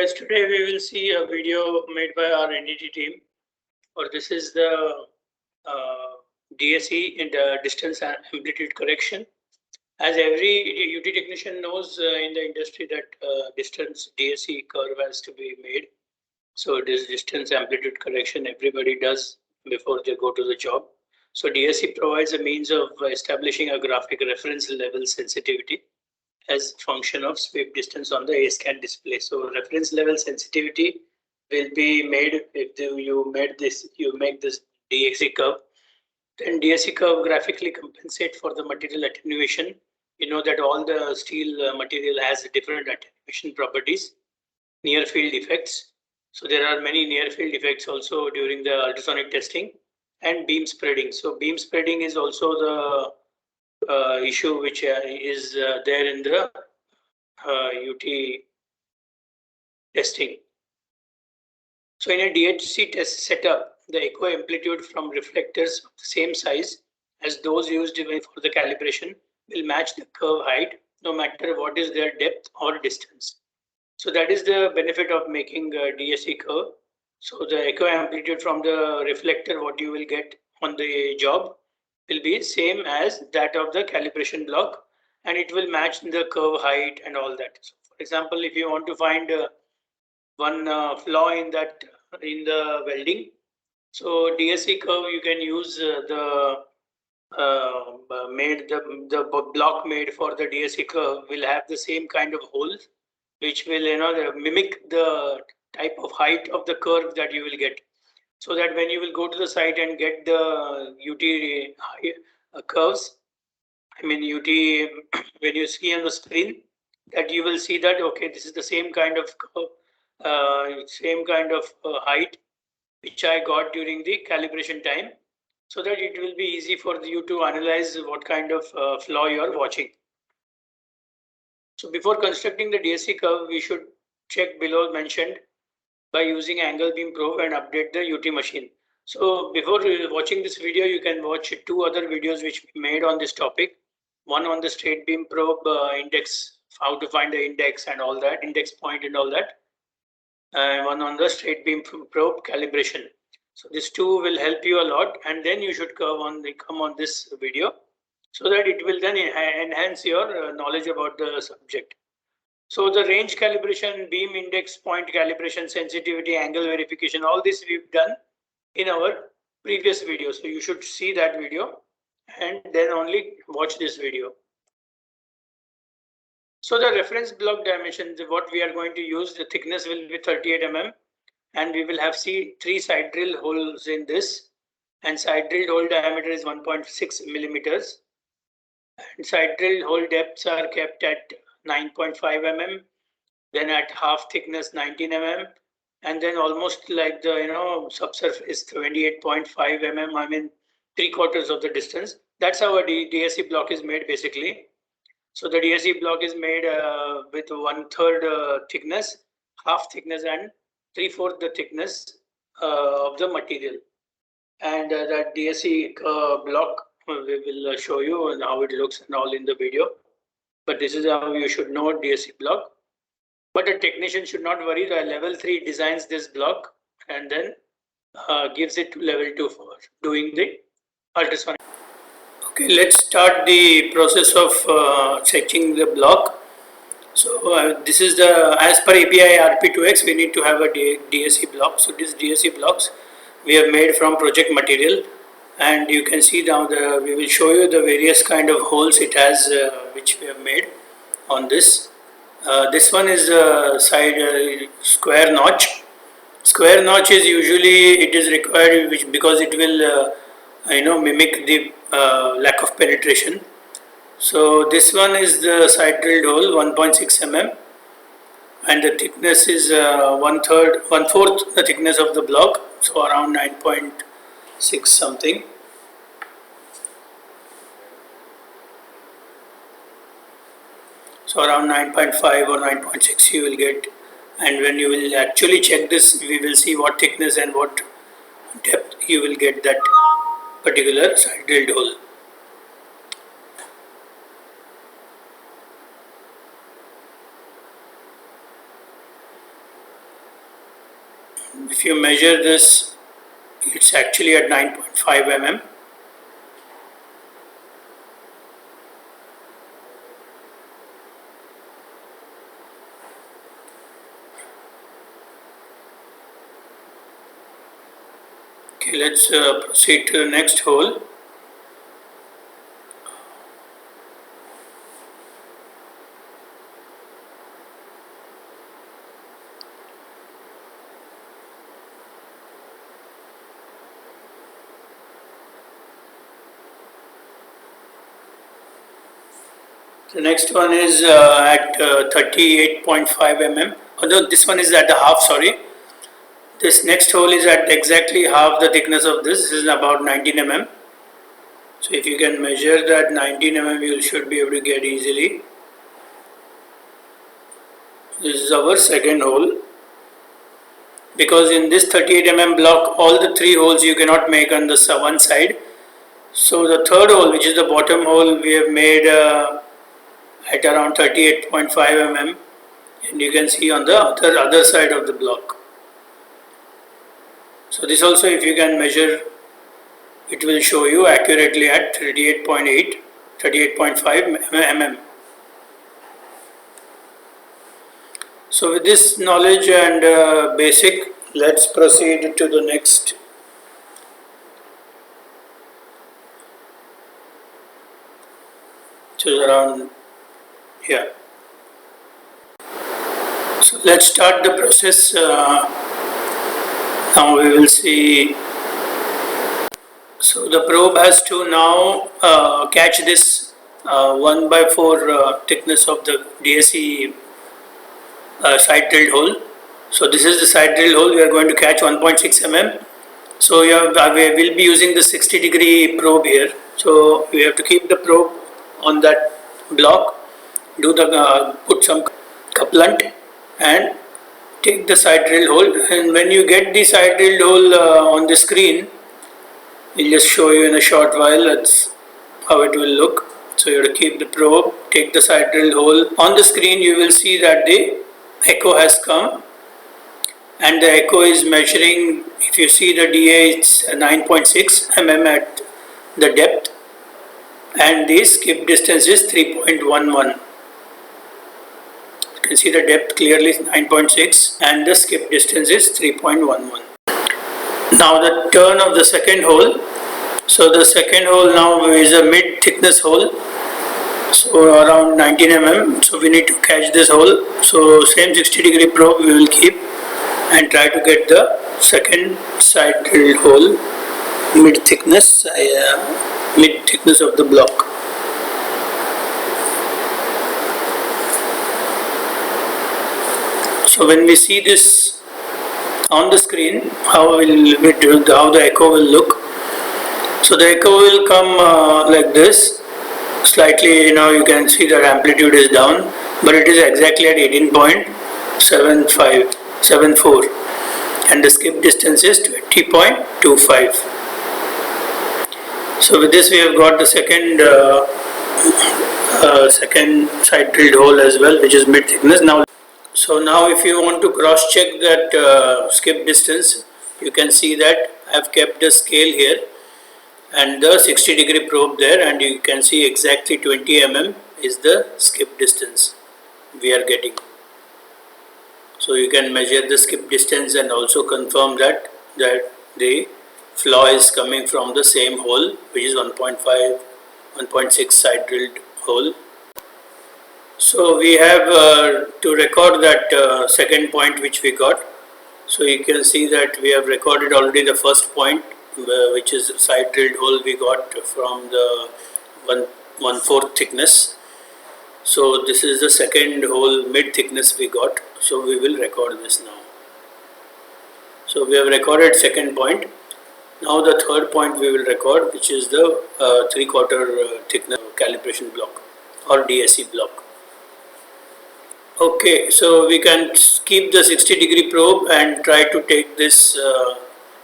guys, today we will see a video made by our NDT team, or this is the DAC in the distance and amplitude correction. As every UT technician knows in the industry that distance DAC curve has to be made. So this distance amplitude correction everybody does before they go to the job. So DAC provides a means of establishing a graphic reference level sensitivity as function of sweep distance on the A-scan display. So reference level sensitivity will be made if you make this DAC curve. Then DAC curve graphically compensate for the material attenuation. You know that all the steel material has different attenuation properties, near field effects. So there are many near field effects also during the ultrasonic testing, and beam spreading. So beam spreading is also the issue which is there in the UT testing. So in a DHC test setup, the echo amplitude from reflectors of the same size as those used for the calibration will match the curve height no matter what is their depth or distance. So that is the benefit of making a DAC curve. So the echo amplitude from the reflector, what you will get on the job, will be same as that of the calibration block, and it will match the curve height and all that. So for example, if you want to find one flaw in the welding, so DAC curve you can use the block made for the DAC curve will have the same kind of holes, which will mimic the type of height of the curve that you will get. So that when you will go to the site and get the UT curves, I mean UT, when you see on the screen, that you will see that okay, this is the same kind of curve, same kind of height which I got during the calibration time, so that it will be easy for you to analyze what kind of flaw you are watching. So before constructing the DAC curve, we should check below mentioned by using angle beam probe and update the UT machine. So before watching this video, you can watch two other videos which we made on this topic. One on the straight beam probe index, how to find the index and all that, index point and all that. And one on the straight beam probe calibration. So these two will help you a lot, and then you should come on this video, so that it will then enhance your knowledge about the subject. So the range calibration, beam index point calibration, sensitivity, angle verification, all this we've done in our previous video. So you should see that video and then only watch this video. So the reference block dimensions, what we are going to use, the thickness will be 38 mm, and we will have three side drill holes in this, and side drilled hole diameter is 1.6 millimeters, and side drilled hole depths are kept at 9.5 mm, then at half thickness 19 mm, and then almost like the subsurface 28.5 mm, I mean 3/4 of the distance. That's how a DAC block is made basically. So the DAC block is made with 1/3 thickness, half thickness, and 3/4 the thickness of the material. And that DAC block we will show you and how it looks and all in the video. But this is how you should know DAC block. But a technician should not worry. The level 3 designs this block and then gives it to level 2 for doing the ultrasonic. Okay, let's start the process of setting the block. So this is as per API RP2X, we need to have a DAC block. So this DAC blocks we have made from project material, and you can see now we will show you the various kind of holes it has which we have made on this. This one is side square notch. Square notch is usually it is required because it will mimic the lack of penetration. So this one is the side drilled hole 1.6 mm, and the thickness is 1/4 the thickness of the block, so around 9.6 something. So around 9.5 or 9.6 you will get, and when you will actually check this, we will see what thickness and what depth you will get that particular side drilled hole. If you measure this, it's actually at 9.5 mm. Okay, let's proceed to the next hole. The next one is at 38.5 mm. Although this one is at the half, sorry. This next hole is at exactly half the thickness of this. This is about 19 mm. So if you can measure that 19 mm, you should be able to get easily. This is our second hole. Because in this 38 mm block, all the three holes you cannot make on the one side. So the third hole, which is the bottom hole, we have made at around 38.5 mm, and you can see on the other side of the block. So this also, if you can measure, it will show you accurately at 38.8, 38.5 mm. So with this knowledge and basic, let's proceed to the next. So around here. So let's start the process. Now we will see. So the probe has to now catch this 1/4 thickness of the DAC side drilled hole. So this is the side drilled hole. We are going to catch 1.6 mm. So we will be using the 60-degree probe here. So we have to keep the probe on that block, do the put some couplant and take the side drilled hole. And when you get the side drilled hole on the screen, we'll just show you in a short while. That's how it will look. So you have to keep the probe, take the side drilled hole. On the screen you will see that the echo has come, and the echo is measuring. If you see the DA, it's 9.6 mm at the depth, and the skip distance is 3.11. You can see the depth clearly is 9.6 and the skip distance is 3.11. Now the turn of the second hole. So the second hole now is a mid thickness hole, so around 19 mm. So we need to catch this hole. So same 60-degree probe we will keep and try to get the second side drilled hole, mid thickness of the block. So when we see this on the screen, how the echo will look. So the echo will come like this. Slightly, you can see that amplitude is down, but it is exactly at 18.74, and the skip distance is 20.25. So with this we have got the second side drilled hole as well, which is mid thickness. Now if you want to cross check that skip distance, you can see that I have kept the scale here and the 60-degree probe there, and you can see exactly 20 mm is the skip distance we are getting. So you can measure the skip distance and also confirm that the flaw is coming from the same hole, which is 1.6 side drilled hole. So we have to record that second point which we got. So you can see that we have recorded already the first point, which is side drilled hole we got from the 1/4 thickness. So this is the second hole mid thickness we got. So we will record this now. So we have recorded second point. Now the third point we will record, which is the 3/4 thickness calibration block or DAC block. Okay, so we can keep the 60-degree probe and try to take this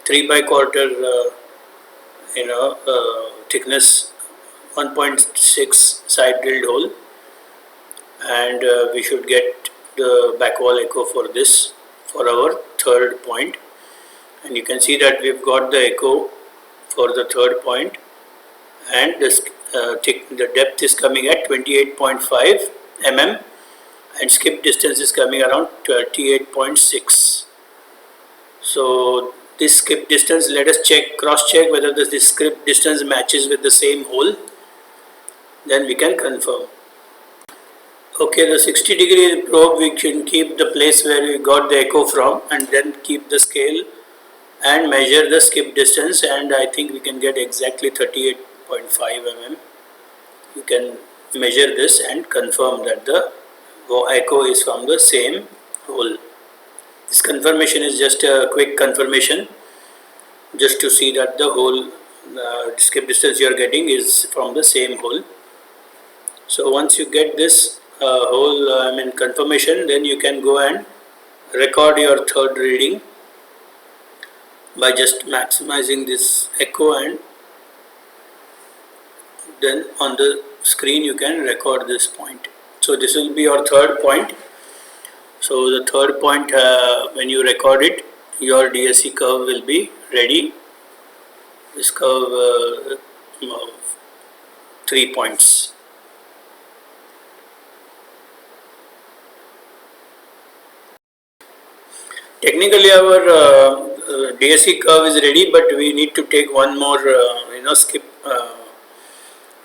3/4 thickness 1.6 side drilled hole, and we should get the back wall echo for this, for our third point. and you can see that we've got the echo for the third point, and the depth is coming at 28.5 mm and skip distance is coming around 38.6. So this skip distance, let us cross check whether this skip distance matches with the same hole, then we can confirm. Okay, the 60-degree probe, we can keep the place where we got the echo from and then keep the scale and measure the skip distance, and I think we can get exactly 38.5 mm. You can measure this and confirm that the echo is from the same hole. This confirmation is just a quick confirmation, just to see that the whole skip distance you are getting is from the same hole. So once you get this confirmation, then you can go and record your third reading by just maximizing this echo, and then on the screen you can record this point. So this will be your third point. So the third point, when you record it, your DAC curve will be ready. This curve 3 points. Technically our DAC curve is ready, but we need to take one more skip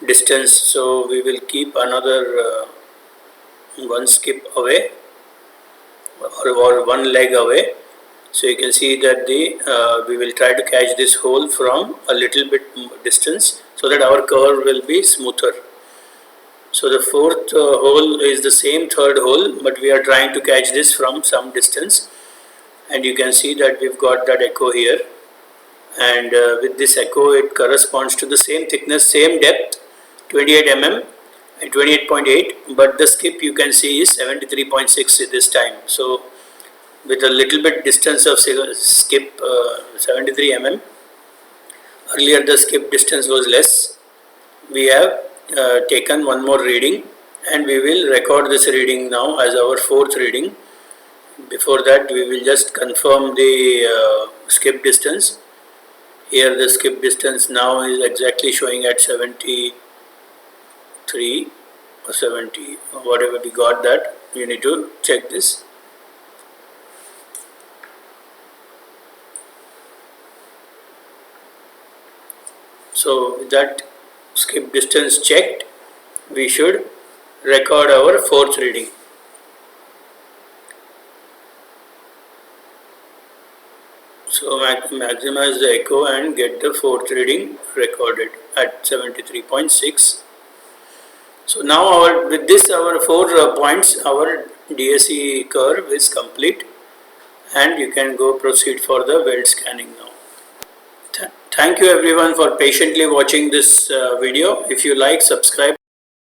distance, so we will keep another one skip away or one leg away. So you can see that we will try to catch this hole from a little bit distance so that our curve will be smoother. So the fourth hole is the same third hole, but we are trying to catch this from some distance, and you can see that we've got that echo here, and with this echo it corresponds to the same thickness, same depth, 28 mm and 28.8, but the skip you can see is 73.6 this time. So with a little bit distance of skip 73 mm, earlier the skip distance was less. We have taken one more reading, and we will record this reading now as our fourth reading. Before that, we will just confirm the skip distance. Here the skip distance now is exactly showing at 73 or 70, or whatever we got that. You need to check this. So with that skip distance checked, we should record our fourth reading. So maximize the echo and get the fourth reading recorded at 73.6. So now with this our 4 points, our DAC curve is complete, and you can go proceed for the weld scanning now. Thank you everyone for patiently watching this video. If you like, subscribe.